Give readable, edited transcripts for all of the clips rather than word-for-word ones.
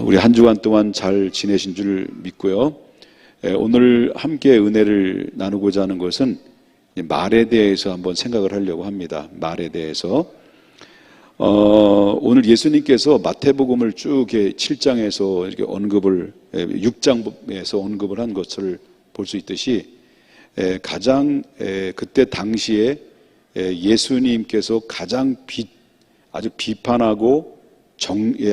우리 한 주간 동안 잘 지내신 줄 믿고요. 오늘 함께 은혜를 나누고자 하는 것은 말에 대해서 한번 생각을 하려고 합니다. 말에 대해서. 오늘 예수님께서 마태복음을 쭉 7장에서 이렇게 언급을, 6장에서 언급을 한 것을 볼 수 있듯이 가장 그때 당시에 예수님께서 가장 아주 비판하고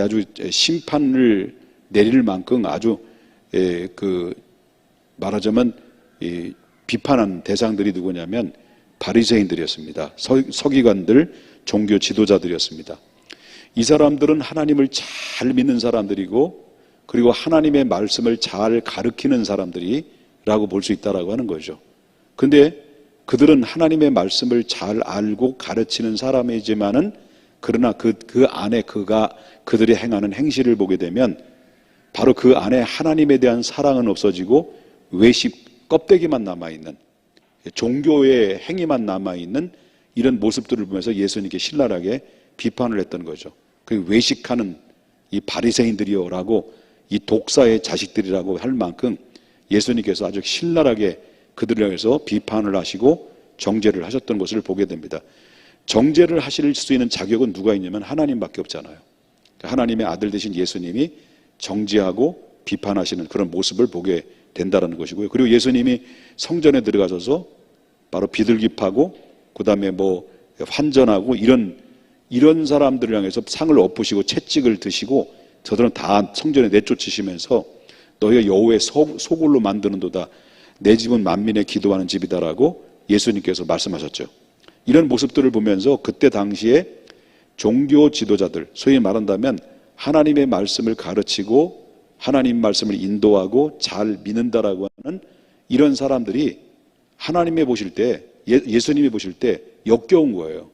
아주 심판을 내릴 만큼 아주 말하자면 비판한 대상들이 누구냐면 바리새인들이었습니다. 서기관들, 종교 지도자들이었습니다. 이 사람들은 하나님을 잘 믿는 사람들이고, 그리고 하나님의 말씀을 잘 가르치는 사람들이라고 볼 수 있다라고 하는 거죠. 근데 그들은 하나님의 말씀을 잘 알고 가르치는 사람이지만은, 그러나 그 안에 그들이 행하는 행실을 보게 되면 바로 그 안에 하나님에 대한 사랑은 없어지고 외식 껍데기만 남아있는, 종교의 행위만 남아있는 이런 모습들을 보면서 예수님께 신랄하게 비판을 했던 거죠. 그 외식하는 이 바리새인들이요라고, 이 독사의 자식들이라고 할 만큼 예수님께서 아주 신랄하게 그들을 향해서 비판을 하시고 정죄를 하셨던 것을 보게 됩니다. 정죄를 하실 수 있는 자격은 누가 있냐면 하나님밖에 없잖아요. 하나님의 아들 되신 예수님이 정죄하고 비판하시는 그런 모습을 보게 된다는 것이고요. 그리고 예수님이 성전에 들어가셔서 바로 비둘기 파고 그 다음에 환전하고 이런 사람들을 향해서 상을 엎으시고 채찍을 드시고 저들은 다 성전에 내쫓으시면서 너희가 여호와의 소굴로 만드는도다, 내 집은 만민의 기도하는 집이다라고 예수님께서 말씀하셨죠. 이런 모습들을 보면서 그때 당시에 종교 지도자들, 소위 말한다면 하나님의 말씀을 가르치고 하나님 말씀을 인도하고 잘 믿는다라고 하는 이런 사람들이 하나님이 보실 때, 예수님이 보실 때 역겨운 거예요.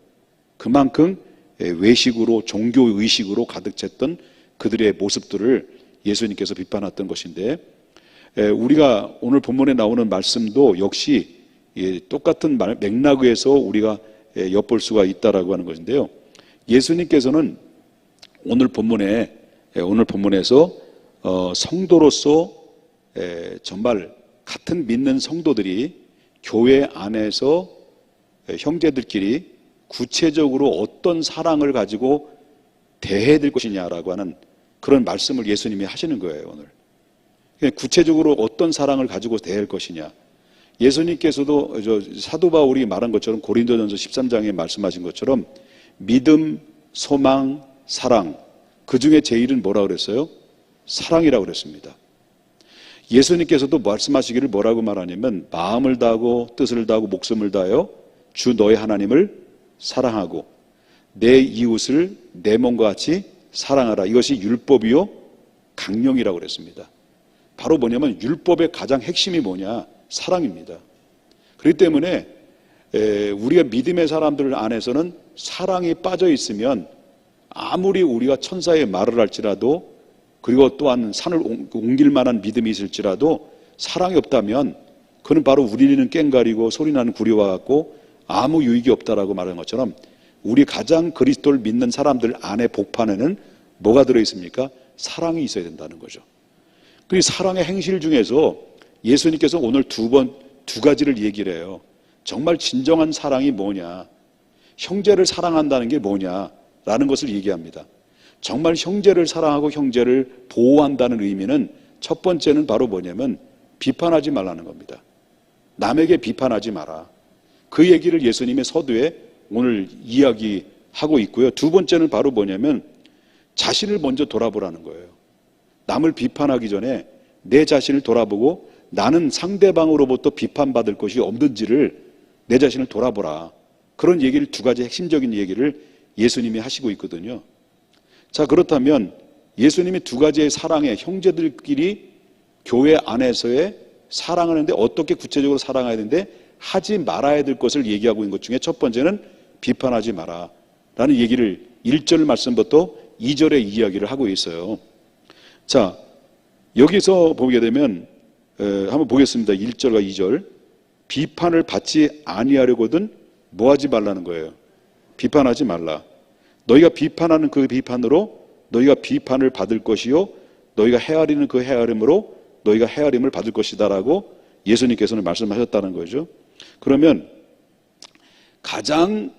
그만큼 외식으로, 종교의식으로 가득 찼던 그들의 모습들을 예수님께서 비판했던 것인데, 우리가 오늘 본문에 나오는 말씀도 역시 똑같은 맥락에서 우리가 엿볼 수가 있다라고 하는 것인데요. 예수님께서는 오늘 본문에서 성도로서 정말 같은 믿는 성도들이 교회 안에서 형제들끼리 구체적으로 어떤 사랑을 가지고 대해야 될 것이냐라고 하는 그런 말씀을 예수님이 하시는 거예요. 오늘 구체적으로 어떤 사랑을 가지고 대할 것이냐. 예수님께서도 사도 바울이 말한 것처럼 고린도전서 13장에 말씀하신 것처럼 믿음, 소망, 사랑, 그 중에 제일은 뭐라고 그랬어요? 사랑이라고 그랬습니다. 예수님께서도 말씀하시기를 뭐라고 말하냐면 마음을 다하고 뜻을 다하고 목숨을 다하여 주 너의 하나님을 사랑하고 내 이웃을 내 몸과 같이 사랑하라. 이것이 율법이요 강령이라고 그랬습니다. 바로 뭐냐면 율법의 가장 핵심이 뭐냐? 사랑입니다. 그렇기 때문에 우리가 믿음의 사람들 안에서는 사랑이 빠져 있으면 아무리 우리가 천사의 말을 할지라도, 그리고 또한 산을 옮길 만한 믿음이 있을지라도 사랑이 없다면 그는 바로 우리는 꽹가리고 소리나는 구리와 같고 아무 유익이 없다라고 말하는 것처럼, 우리 가장 그리스도를 믿는 사람들 안에 복판에는 뭐가 들어있습니까? 사랑이 있어야 된다는 거죠. 그 사랑의 행실 중에서 예수님께서 오늘 두 가지를 얘기를 해요. 정말 진정한 사랑이 뭐냐, 형제를 사랑한다는 게 뭐냐라는 것을 얘기합니다. 정말 형제를 사랑하고 형제를 보호한다는 의미는 첫 번째는 바로 뭐냐면 비판하지 말라는 겁니다. 남에게 비판하지 마라. 그 얘기를 예수님의 서두에 오늘 이야기하고 있고요. 두 번째는 바로 뭐냐면 자신을 먼저 돌아보라는 거예요. 남을 비판하기 전에 내 자신을 돌아보고 나는 상대방으로부터 비판받을 것이 없는지를 내 자신을 돌아보라. 그런 얘기를, 두 가지 핵심적인 얘기를 예수님이 하시고 있거든요. 자, 그렇다면 예수님이 두 가지의 사랑의, 형제들끼리 교회 안에서의 사랑을 하는데 어떻게 구체적으로 사랑해야 되는데 하지 말아야 될 것을 얘기하고 있는 것 중에 첫 번째는 비판하지 마라 라는 얘기를 1절 말씀부터 2절의 이야기를 하고 있어요. 자, 여기서 보게 되면 한번 보겠습니다. 1절과 2절. 비판을 받지 아니하려거든 뭐하지 말라는 거예요. 비판하지 말라. 너희가 비판하는 그 비판으로 너희가 비판을 받을 것이요 너희가 헤아리는 그 헤아림으로 너희가 헤아림을 받을 것이다라고 예수님께서는 말씀하셨다는 거죠. 그러면 가장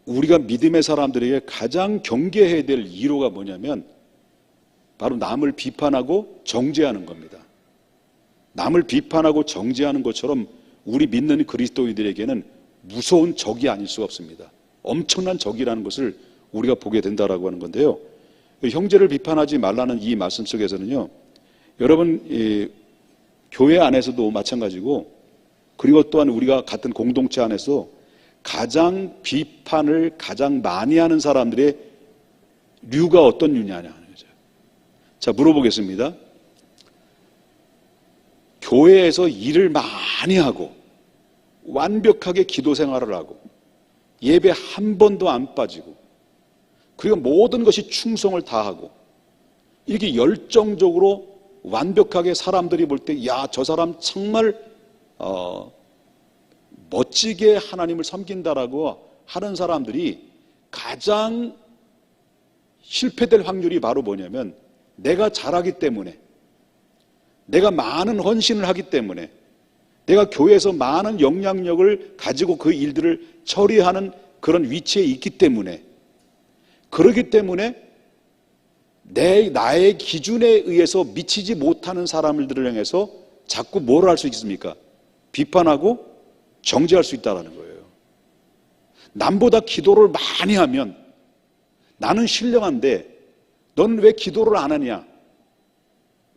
우리가 믿음의 사람들에게 가장 경계해야 될 이유가 뭐냐면 바로 남을 비판하고 정죄하는 겁니다. 남을 비판하고 정죄하는 것처럼 우리 믿는 그리스도인들에게는 무서운 적이 아닐 수가 없습니다. 엄청난 적이라는 것을 우리가 보게 된다라고 하는 건데요. 형제를 비판하지 말라는 이 말씀 속에서는요, 여러분 교회 안에서도 마찬가지고, 그리고 또한 우리가 같은 공동체 안에서 가장 비판을 가장 많이 하는 사람들의 류가 어떤 류냐는 거죠. 자, 물어보겠습니다. 교회에서 일을 많이 하고 완벽하게 기도 생활을 하고 예배 한 번도 안 빠지고 그리고 모든 것이 충성을 다하고 이렇게 열정적으로 완벽하게 사람들이 볼 때 야, 저 사람 정말 멋지게 하나님을 섬긴다라고 하는 사람들이 가장 실패될 확률이 바로 뭐냐면 내가 잘하기 때문에, 내가 많은 헌신을 하기 때문에, 내가 교회에서 많은 영향력을 가지고 그 일들을 처리하는 그런 위치에 있기 때문에, 그러기 때문에 나의 기준에 의해서 미치지 못하는 사람들을 향해서 자꾸 뭘 할 수 있습니까? 비판하고 정죄할 수 있다는 거예요. 남보다 기도를 많이 하면 나는 신령한데 너는 왜 기도를 안 하냐?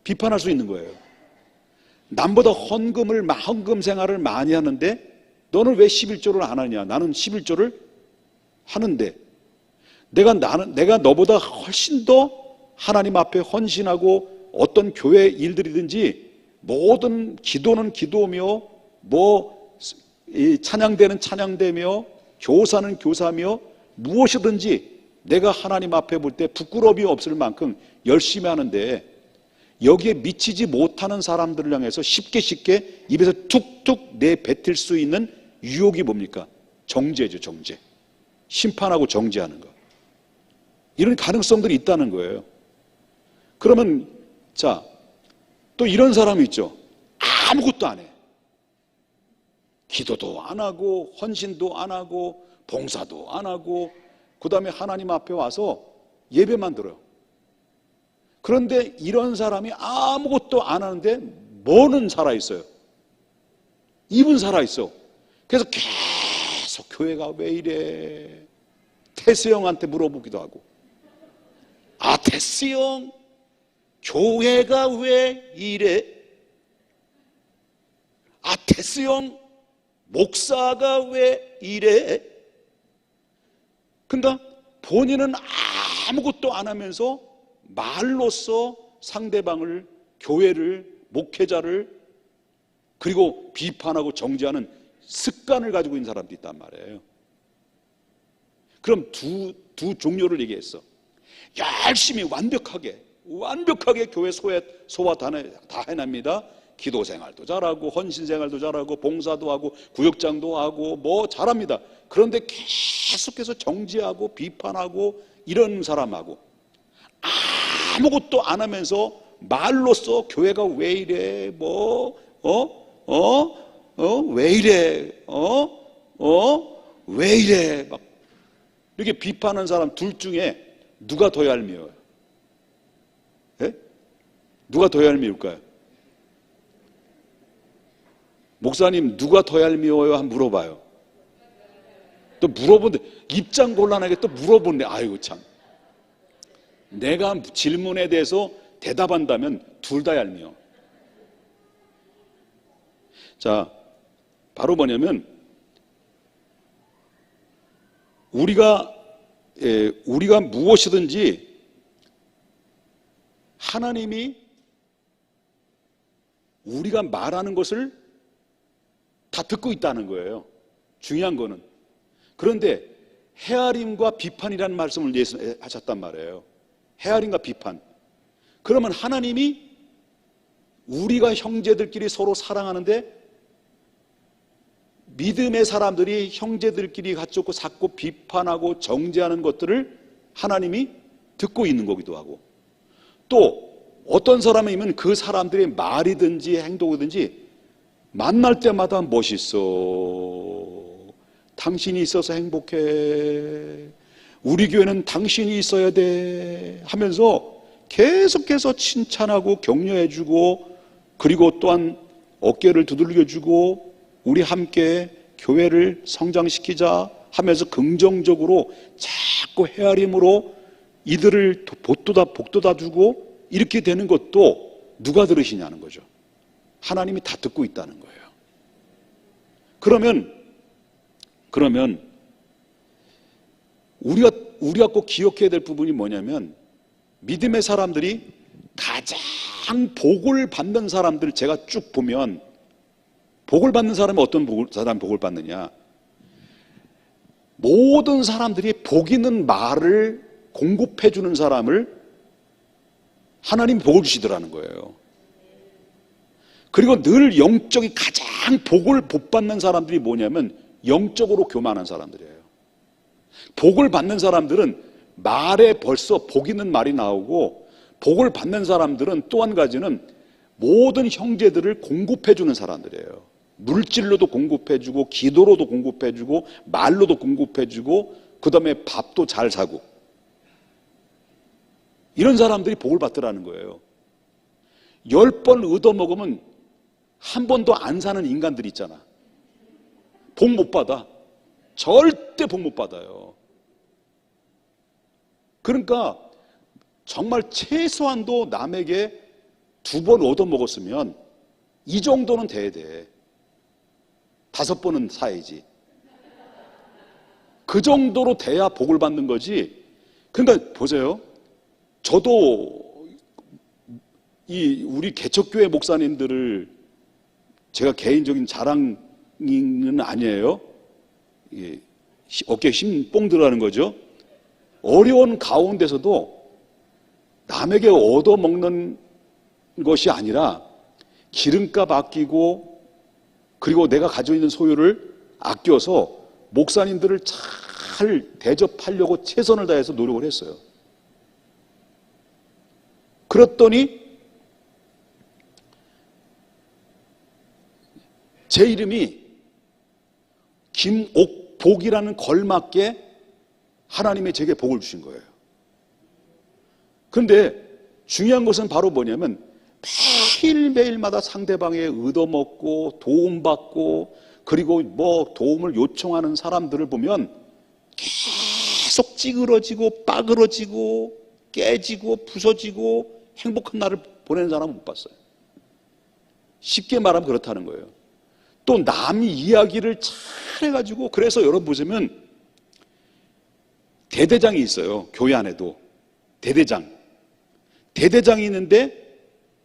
비판할 수 있는 거예요. 남보다 헌금 생활을 많이 하는데 너는 왜 11조를 안 하냐? 나는 11조를 하는데 내가 너보다 훨씬 더 하나님 앞에 헌신하고 어떤 교회 일들이든지 모든 기도는 기도며 찬양대는 찬양대며 교사는 교사며 무엇이든지 내가 하나님 앞에 볼 때 부끄러움이 없을 만큼 열심히 하는데 여기에 미치지 못하는 사람들을 향해서 쉽게 입에서 툭툭 내뱉을 수 있는 유혹이 뭡니까? 정죄죠, 정죄. 심판하고 정죄하는 것. 이런 가능성들이 있다는 거예요. 그러면 자, 또 이런 사람이 있죠. 아무것도 안 해. 기도도 안 하고 헌신도 안 하고 봉사도 안 하고 그 다음에 하나님 앞에 와서 예배만 들어요. 그런데 이런 사람이 아무것도 안 하는데 뭐는 살아있어요. 입은 살아있어. 그래서 계속 교회가 왜 이래? 태수 형한테 물어보기도 하고, 아, 태수 형 교회가 왜 이래? 아, 태수 형 목사가 왜 이래? 그러니까 본인은 아무것도 안 하면서 말로써 상대방을, 교회를, 목회자를 그리고 비판하고 정죄하는 습관을 가지고 있는 사람도 있단 말이에요. 그럼 두 종류를 얘기했어. 열심히 완벽하게 교회 소화 다 해냅니다. 기도 생활도 잘하고 헌신 생활도 잘하고 봉사도 하고 구역장도 하고 뭐 잘합니다. 그런데 계속해서 정죄하고 비판하고 이런 사람하고 아무것도 안 하면서 말로써 교회가 왜 이래? 왜 이래? 왜 이래? 막 이렇게 비판하는 사람 둘 중에 누가 더 얄미워요? 예? 누가 더 얄미울까요? 목사님, 누가 더 얄미워요? 한번 물어봐요. 또 물어본데 입장 곤란하게 또 물어본데, 아이고 참. 내가 질문에 대해서 대답한다면 둘 다 얄미워. 자, 바로 뭐냐면 우리가 무엇이든지 하나님이 우리가 말하는 것을 다 듣고 있다는 거예요. 중요한 거는. 그런데 헤아림과 비판이라는 말씀을 하셨단 말이에요. 헤아림과 비판. 그러면 하나님이 우리가 형제들끼리 서로 사랑하는데 믿음의 사람들이 형제들끼리 갖추고 자꾸 비판하고 정죄하는 것들을 하나님이 듣고 있는 거기도 하고, 또 어떤 사람이면 그 사람들의 말이든지 행동이든지 만날 때마다 멋있어, 당신이 있어서 행복해, 우리 교회는 당신이 있어야 돼 하면서 계속해서 칭찬하고 격려해주고, 그리고 또한 어깨를 두들겨주고 우리 함께 교회를 성장시키자 하면서 긍정적으로 자꾸 헤아림으로 이들을 복돋아주고, 이렇게 되는 것도 누가 들으시냐는 거죠. 하나님이 다 듣고 있다는 거예요. 그러면 우리가 꼭 기억해야 될 부분이 뭐냐면, 믿음의 사람들이 가장 복을 받는 사람들 제가 쭉 보면, 복을 받는 사람이 어떤 사람이 복을 받느냐, 모든 사람들이 복 있는 말을 공급해 주는 사람을 하나님이 복을 주시더라는 거예요. 그리고 늘 영적인 가장 복을 못 받는 사람들이 뭐냐면 영적으로 교만한 사람들이에요. 복을 받는 사람들은 말에 벌써 복 있는 말이 나오고, 복을 받는 사람들은 또 한 가지는 모든 형제들을 공급해 주는 사람들이에요. 물질로도 공급해 주고, 기도로도 공급해 주고, 말로도 공급해 주고, 그 다음에 밥도 잘 사고, 이런 사람들이 복을 받더라는 거예요. 10번 얻어먹으면 한 번도 안 사는 인간들 있잖아. 복 못 받아. 절대 복 못 받아요. 그러니까 정말 최소한도 남에게 2번 얻어먹었으면 이 정도는 돼야 돼. 5번은 사야지. 그 정도로 돼야 복을 받는 거지. 그러니까 보세요. 저도 우리 개척교회 목사님들을, 제가 개인적인 자랑은 아니에요. 어깨에 힘 뽕 들어가는 거죠. 어려운 가운데서도 남에게 얻어먹는 것이 아니라 기름값 아끼고, 그리고 내가 가지고 있는 소유를 아껴서 목사님들을 잘 대접하려고 최선을 다해서 노력을 했어요. 그랬더니 제 이름이 김옥복이라는 걸맞게 하나님이 제게 복을 주신 거예요. 그런데 중요한 것은 바로 뭐냐면, 매일매일마다 상대방의 얻어먹고 도움받고, 그리고 도움을 요청하는 사람들을 보면 계속 찌그러지고 빠그러지고 깨지고 부서지고 행복한 날을 보내는 사람은 못 봤어요. 쉽게 말하면 그렇다는 거예요. 또 남이 이야기를 잘 해가지고, 그래서 여러분 보시면 대대장이 있어요. 교회 안에도 대대장이 있는데,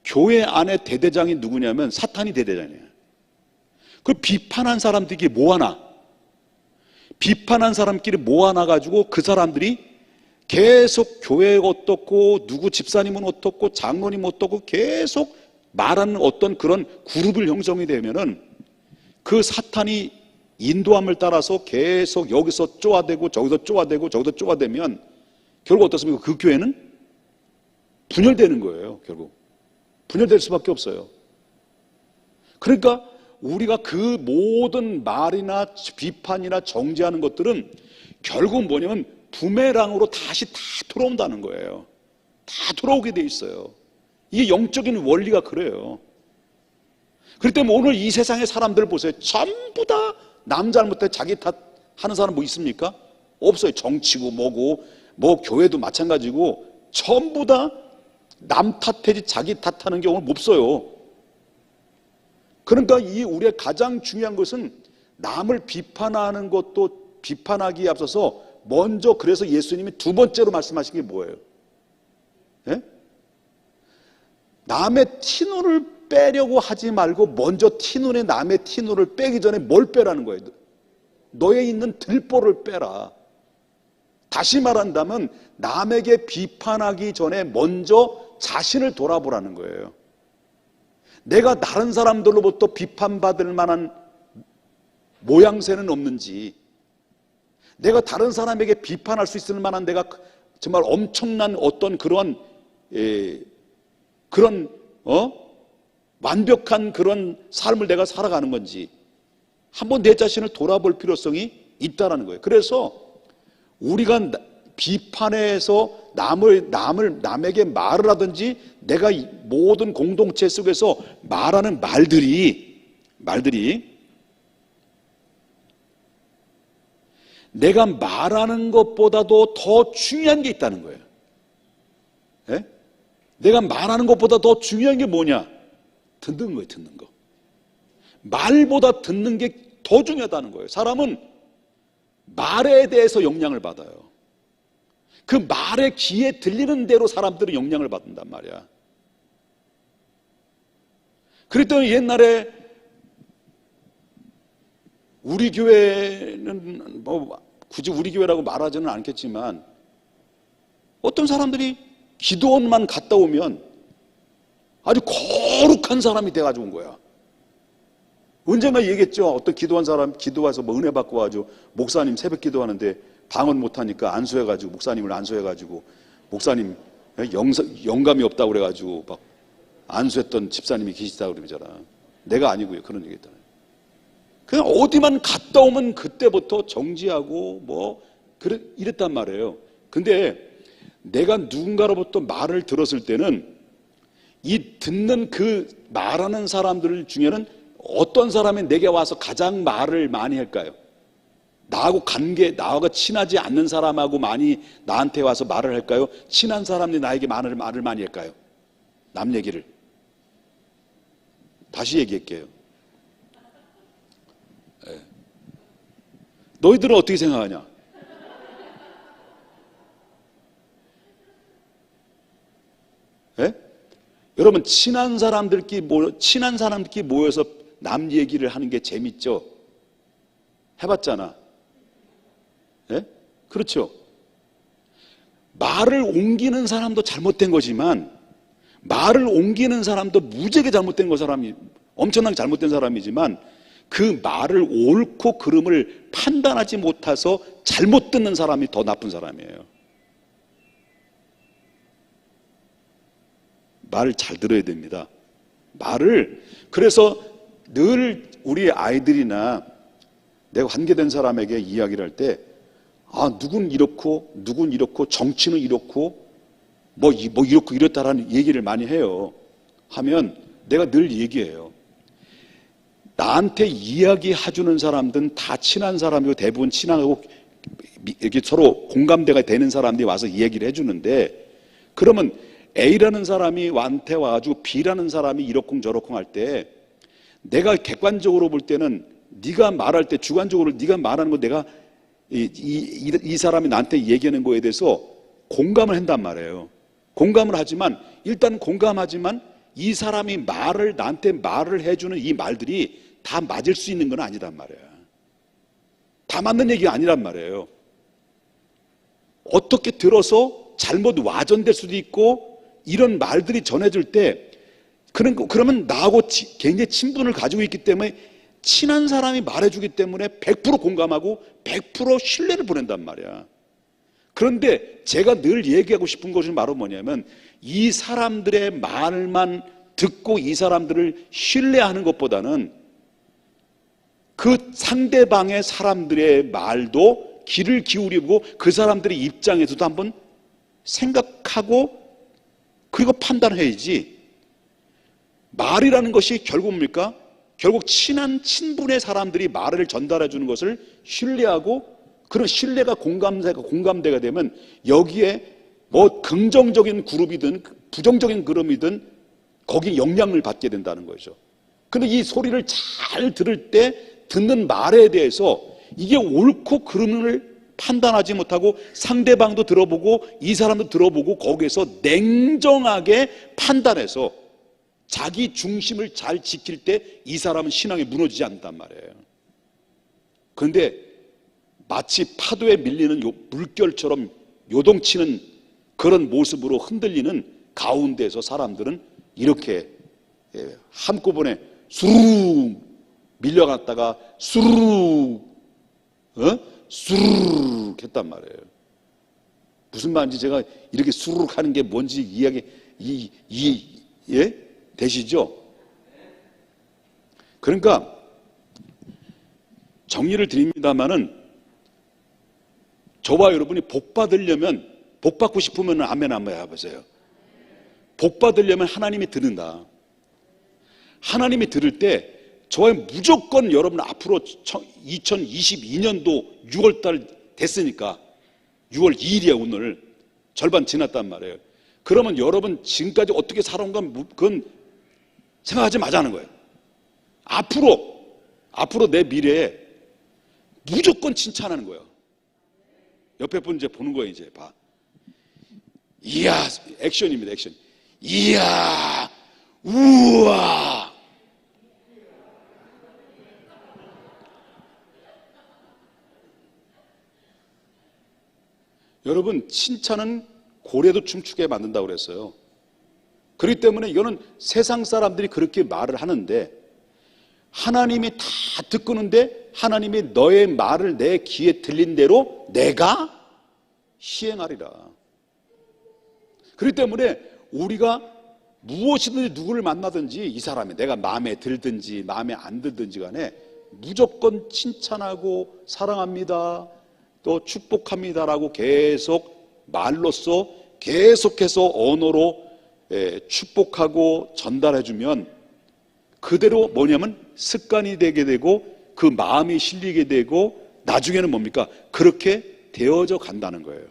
교회 안에 대대장이 누구냐면 사탄이 대대장이에요. 그 비판한 사람들이 모아놔. 비판한 사람끼리 모아놔가지고 그 사람들이 계속 교회가 어떻고, 누구 집사님은 어떻고, 장로님은 어떻고 계속 말하는 어떤 그런 그룹을 형성이 되면은, 그 사탄이 인도함을 따라서 계속 여기서 쪼아대고 저기서 쪼아대고 저기서 쪼아대면 결국 어떻습니까? 그 교회는 분열되는 거예요. 결국 분열될 수밖에 없어요. 그러니까 우리가 그 모든 말이나 비판이나 정죄하는 것들은 결국 뭐냐면 부메랑으로 다시 다 돌아온다는 거예요. 다 돌아오게 돼 있어요. 이게 영적인 원리가 그래요. 그렇기 때문에 오늘 이 세상의 사람들 보세요. 전부 다 남 잘못해 자기 탓하는 사람 뭐 있습니까? 없어요. 정치고 뭐고, 교회도 마찬가지고 전부 다 남 탓해지 자기 탓하는 경우는 없어요. 그러니까 우리의 가장 중요한 것은 남을 비판하는 것도 비판하기에 앞서서 먼저, 그래서 예수님이 2번째로 말씀하신 게 뭐예요? 예? 남의 티눈을 빼려고 하지 말고 먼저 티눈에 남의 티눈을 빼기 전에 뭘 빼라는 거예요? 너에 있는 들보를 빼라. 다시 말한다면 남에게 비판하기 전에 먼저 자신을 돌아보라는 거예요. 내가 다른 사람들로부터 비판받을 만한 모양새는 없는지, 내가 다른 사람에게 비판할 수 있을 만한 내가 정말 엄청난 어떤 그런 완벽한 그런 삶을 내가 살아가는 건지 한번 내 자신을 돌아볼 필요성이 있다라는 거예요. 그래서 우리가 비판에서 남에게 말을 하든지 내가 모든 공동체 속에서 말하는 말들이 내가 말하는 것보다도 더 중요한 게 있다는 거예요. 예? 내가 말하는 것보다 더 중요한 게 뭐냐? 듣는 거예요, 듣는 거. 말보다 듣는 게 더 중요하다는 거예요. 사람은 말에 대해서 영향을 받아요. 그 말의 귀에 들리는 대로 사람들은 영향을 받는단 말이야. 그랬더니 옛날에 우리 교회는 뭐 굳이 우리 교회라고 말하지는 않겠지만 어떤 사람들이 기도원만 갔다 오면 아주 거룩한 사람이 돼가지고 온 거야. 언젠가 얘기했죠. 어떤 기도한 사람 기도와서 뭐 은혜 받고 와가지고 목사님 새벽 기도하는데 방언 못하니까 안수해가지고 목사님을 안수해가지고 목사님 영감이 없다고 그래가지고 막 안수했던 집사님이 계시다고 그러잖아. 내가 아니고요. 그런 얘기 했잖아요. 그냥 어디만 갔다 오면 그때부터 정지하고 뭐 이랬단 말이에요. 근데 내가 누군가로부터 말을 들었을 때는 이 듣는 그 말하는 사람들 중에는 어떤 사람이 내게 와서 가장 말을 많이 할까요? 나하고 친하지 않는 사람하고 많이 나한테 와서 말을 할까요? 친한 사람이 나에게 말을 많이 할까요? 남 얘기를. 다시 얘기할게요. 네. 너희들은 어떻게 생각하냐? 네? 여러분 친한 사람들끼리 모여서 남 얘기를 하는 게 재밌죠? 해봤잖아. 네? 그렇죠? 말을 옮기는 사람도 잘못된 거지만 말을 옮기는 사람도 무지하게 잘못된 사람이 엄청나게 잘못된 사람이지만 그 말을 옳고 그름을 판단하지 못해서 잘못 듣는 사람이 더 나쁜 사람이에요. 말을 잘 들어야 됩니다. 그래서 늘 우리 아이들이나 내가 관계된 사람에게 이야기를 할 때 누군 이렇고 정치는 이렇고 뭐 이렇고 이렇다라는 얘기를 많이 해요. 하면 내가 늘 얘기해요. 나한테 이야기해주는 사람들은 다 친한 사람이고 대부분 친하고 이렇게 서로 공감대가 되는 사람들이 와서 이야기를 해주는데 그러면 A라는 사람이 나한테 와가지고 B라는 사람이 이렇쿵 저렇쿵 할 때 내가 객관적으로 볼 때는 네가 말할 때 주관적으로 네가 말하는 거 내가 이 사람이 나한테 얘기하는 거에 대해서 공감을 한단 말이에요. 공감을 하지만 일단 공감하지만 이 사람이 나한테 말을 해주는 이 말들이 다 맞을 수 있는 건 아니란 말이에요. 다 맞는 얘기가 아니란 말이에요. 어떻게 들어서 잘못 와전될 수도 있고 이런 말들이 전해질 때 그러면 나하고 굉장히 친분을 가지고 있기 때문에 친한 사람이 말해주기 때문에 100% 공감하고 100% 신뢰를 보낸단 말이야. 그런데 제가 늘 얘기하고 싶은 것은 바로 뭐냐면 이 사람들의 말만 듣고 이 사람들을 신뢰하는 것보다는 그 상대방의 사람들의 말도 귀를 기울이고 그 사람들의 입장에서도 한번 생각하고 그리고 판단해야지. 말이라는 것이 결국 뭡니까? 결국 친분의 사람들이 말을 전달해 주는 것을 신뢰하고 그런 신뢰가 공감대가 되면 여기에 뭐 긍정적인 그룹이든 부정적인 그룹이든 거기에 영향을 받게 된다는 거죠. 근데 이 소리를 잘 들을 때 듣는 말에 대해서 이게 옳고 그름을 판단하지 못하고 상대방도 들어보고 이 사람도 들어보고 거기에서 냉정하게 판단해서 자기 중심을 잘 지킬 때 이 사람은 신앙이 무너지지 않는단 말이에요. 그런데 마치 파도에 밀리는 물결처럼 요동치는 그런 모습으로 흔들리는 가운데서 사람들은 이렇게 한꺼번에 수르륵 밀려갔다가 수르륵 수르륵 했단 말이에요. 무슨 말인지 제가 이렇게 수르륵 하는 게 뭔지 예? 되시죠? 그러니까 정리를 드립니다마는 저와 여러분이 복 받으려면, 복 받고 싶으면 아멘 한번 해보세요. 복 받으려면 하나님이 듣는다. 하나님이 들을 때 저와 무조건 여러분 앞으로 2022년도 6월달 됐으니까 6월 2일이야 오늘. 절반 지났단 말이에요. 그러면 여러분 지금까지 어떻게 살아온 건 그건 생각하지 마자는 거예요. 앞으로 내 미래에 무조건 칭찬하는 거예요. 옆에 분 이제 보는 거예요. 이제 봐. 이야, 액션입니다. 액션. 이야, 우와. 여러분, 칭찬은 고래도 춤추게 만든다고 그랬어요. 그렇기 때문에 이거는 세상 사람들이 그렇게 말을 하는데 하나님이 다 듣고는데 하나님이 너의 말을 내 귀에 들린 대로 내가 시행하리라. 그렇기 때문에 우리가 무엇이든지 누구를 만나든지 이 사람이 내가 마음에 들든지 마음에 안 들든지 간에 무조건 칭찬하고 사랑합니다, 또 축복합니다라고 계속 말로써 계속해서 언어로 축복하고 전달해주면 그대로 뭐냐면 습관이 되게 되고 그 마음이 실리게 되고 나중에는 뭡니까? 그렇게 되어져 간다는 거예요.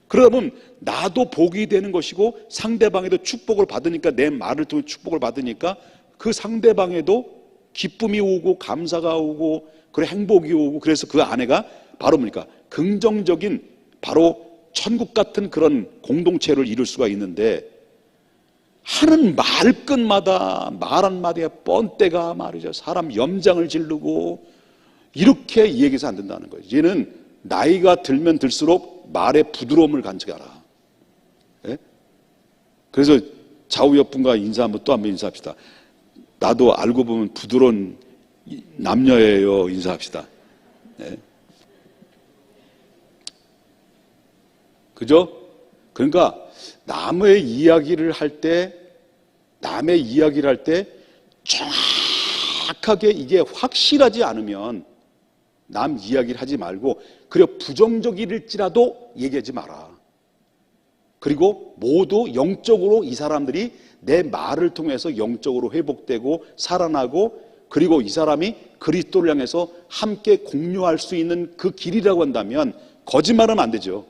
그러다 보면 나도 복이 되는 것이고 상대방에도 축복을 받으니까, 내 말을 통해 축복을 받으니까 그 상대방에도 기쁨이 오고 감사가 오고 그리고 행복이 오고, 그래서 그 안에가 바로 뭡니까? 긍정적인 바로 천국 같은 그런 공동체를 이룰 수가 있는데, 하는 말끝마다 말 한마디에 뻔때가 말이죠. 사람 염장을 지르고 이렇게 얘기해서 안 된다는 거예요. 얘는 나이가 들면 들수록 말의 부드러움을 간직하라. 예? 그래서 좌우 옆분과 인사하면 또 한번 인사합시다. 나도 알고 보면 부드러운 남녀예요. 인사합시다. 예? 그죠? 그러니까 남의 이야기를 할 때 정확하게 이게 확실하지 않으면 남 이야기를 하지 말고, 그리고 부정적일지라도 얘기하지 마라. 그리고 모두 영적으로 이 사람들이 내 말을 통해서 영적으로 회복되고 살아나고, 그리고 이 사람이 그리스도를 향해서 함께 공유할 수 있는 그 길이라고 한다면 거짓말하면 안 되죠.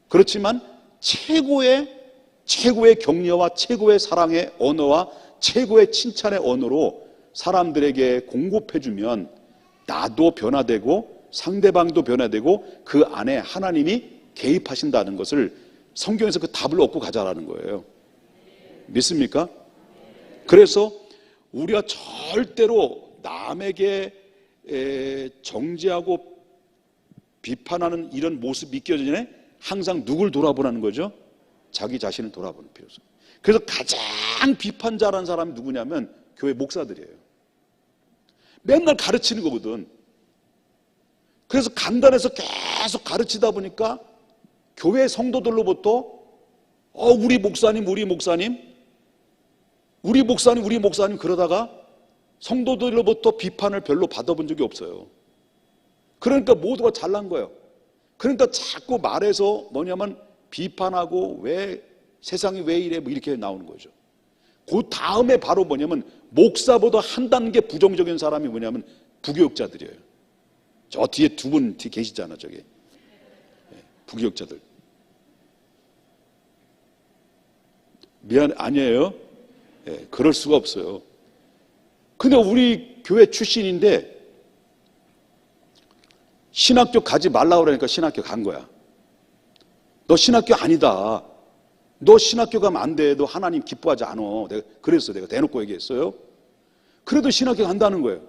그렇지만 최고의 격려와 최고의 사랑의 언어와 최고의 칭찬의 언어로 사람들에게 공급해주면 나도 변화되고 상대방도 변화되고 그 안에 하나님이 개입하신다는 것을 성경에서 그 답을 얻고 가자라는 거예요. 믿습니까? 그래서 우리가 절대로 남에게 정죄하고 비판하는 이런 모습이 있기 전에 항상 누굴 돌아보라는 거죠? 자기 자신을 돌아보는 필요성. 그래서 가장 비판자라는 사람이 누구냐면 교회 목사들이에요. 맨날 가르치는 거거든. 그래서 간단해서 계속 가르치다 보니까 교회 성도들로부터 우리 목사님 그러다가 성도들로부터 비판을 별로 받아본 적이 없어요. 그러니까 모두가 잘난 거예요. 그러니까 자꾸 말해서 뭐냐면 비판하고 왜 세상이 왜 이래 뭐 이렇게 나오는 거죠. 그 다음에 바로 뭐냐면 목사보다 한 단계 부정적인 사람이 뭐냐면 부교육자들이에요. 저 뒤에 두 분 계시잖아, 저기. 부교육자들. 아니에요. 그럴 수가 없어요. 근데 우리 교회 출신인데 신학교 가지 말라고 그러니까 신학교 간 거야. 너 신학교 아니다. 너 신학교 가면 안 돼. 너 하나님 기뻐하지 않아. 내가 대놓고 얘기했어요. 그래도 신학교 간다는 거예요.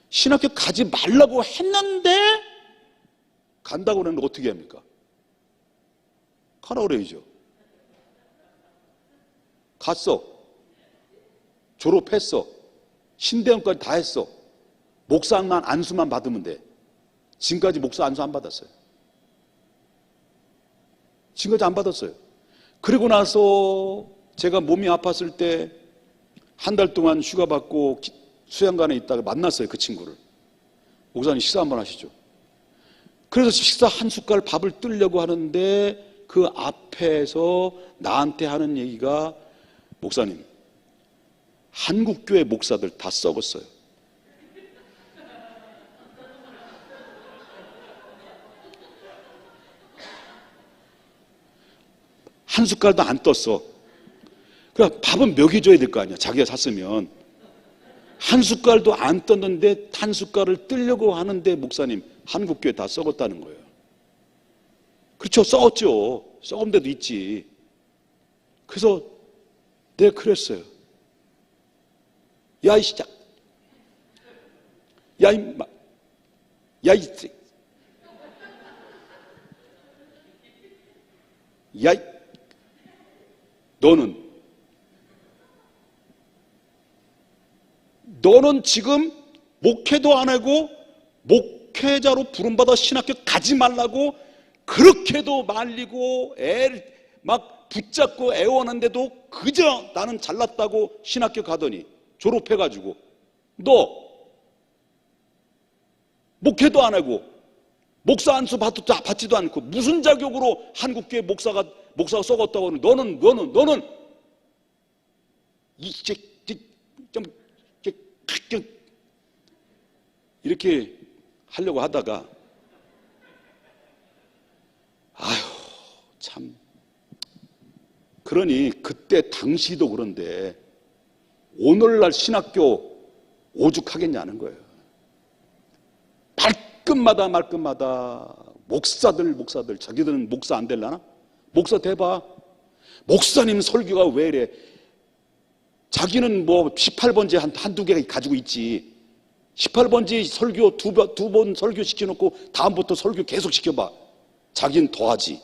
신학교 가지 말라고 했는데 간다고 그러는데 어떻게 합니까? 가라고 그래야죠. 갔어. 졸업했어. 신대원까지 다 했어. 목사만 안수만 받으면 돼. 지금까지 목사 안수 안 받았어요. 지금까지 안 받았어요. 그리고 나서 제가 몸이 아팠을 때 한 달 동안 휴가 받고 수양관에 있다가 만났어요. 그 친구를. 목사님 식사 한번 하시죠. 그래서 식사 한 숟갈 밥을 뜨려고 하는데 그 앞에서 나한테 하는 얘기가, 목사님, 한국교회 목사들 다 썩었어요. 한 숟갈도 안 떴어. 그러니까 밥은 먹여줘야 될 거 아니야. 자기가 샀으면. 한 숟갈도 안 떴는데 한 숟갈을 뜨려고 하는데, 목사님, 한국교회 다 썩었다는 거예요. 그렇죠. 썩었죠. 썩은 데도 있지. 그래서 내가 그랬어요. 야, 이 시작. 야, 임마. 야, 이 야, 너는 지금 목회도 안 하고 목회자로 부름받아 신학교 가지 말라고 그렇게도 말리고 막 붙잡고 애원한데도 그저 나는 잘났다고 신학교 가더니 졸업해가지고 너 목회도 안 하고 목사 안수 받지도 않고 무슨 자격으로 한국교회 목사가 썩었다고 하는, 너는 이제 좀 이렇게 하려고 하다가, 아휴 참, 그러니 그때 당시도 그런데 오늘날 신학교 오죽하겠냐는 거예요. 말끝마다 목사들 자기들은 목사 안 되려나? 목사 돼봐. 목사님 설교가 왜 이래? 자기는 뭐 18번째 한두 개 가지고 있지. 18번째 설교 두 번 설교 시켜놓고 다음부터 설교 계속 시켜봐. 자기는 더하지.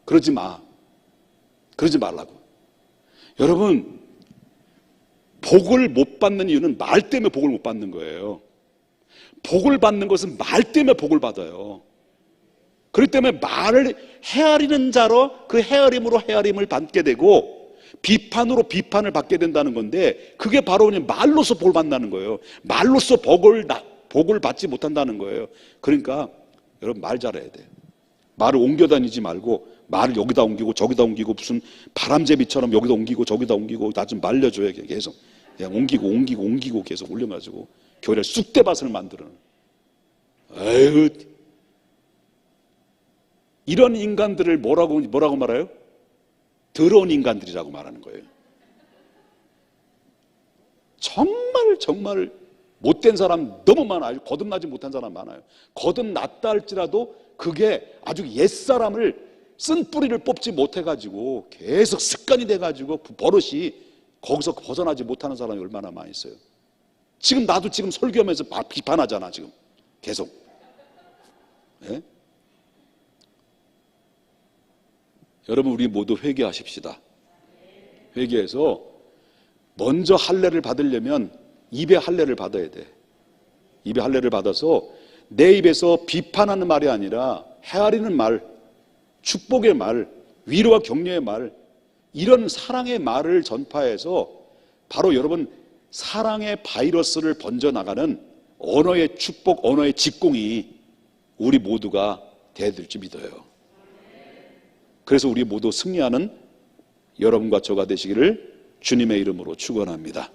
그러지 마. 그러지 말라고. 여러분, 복을 못 받는 이유는 말 때문에 복을 못 받는 거예요. 복을 받는 것은 말 때문에 복을 받아요. 그렇기 때문에 말을 헤아리는 자로 그 헤아림으로 헤아림을 받게 되고 비판으로 비판을 받게 된다는 건데, 그게 바로 그냥 말로서 복을 받는다는 거예요. 말로서 복을 받지 못한다는 거예요. 그러니까 여러분, 말 잘해야 돼요. 말을 옮겨 다니지 말고 말을 여기다 옮기고 저기다 옮기고 무슨 바람제비처럼 여기다 옮기고 저기다 옮기고 나 좀 말려줘야 계속 그냥 옮기고 계속 올려가지고 교회를 쑥대밭을 만드는. 에휴, 이런 인간들을 뭐라고 말해요? 더러운 인간들이라고 말하는 거예요. 정말 못된 사람 너무 많아요. 거듭나지 못한 사람 많아요. 거듭났다 할지라도 그게 아주 옛사람을 쓴 뿌리를 뽑지 못해가지고 계속 습관이 돼가지고 버릇이 거기서 벗어나지 못하는 사람이 얼마나 많이 있어요. 지금 나도 지금 설교하면서 비판하잖아 지금 계속. 예? 여러분, 우리 모두 회개하십시다. 회개해서 먼저 할례를 받으려면 입에 할례를 받아야 돼. 입에 할례를 받아서 내 입에서 비판하는 말이 아니라 헤아리는 말, 축복의 말, 위로와 격려의 말, 이런 사랑의 말을 전파해서 바로 여러분 사랑의 바이러스를 번져나가는 언어의 축복, 언어의 직공이 우리 모두가 되어들지 믿어요. 그래서 우리 모두 승리하는 여러분과 저가 되시기를 주님의 이름으로 축원합니다.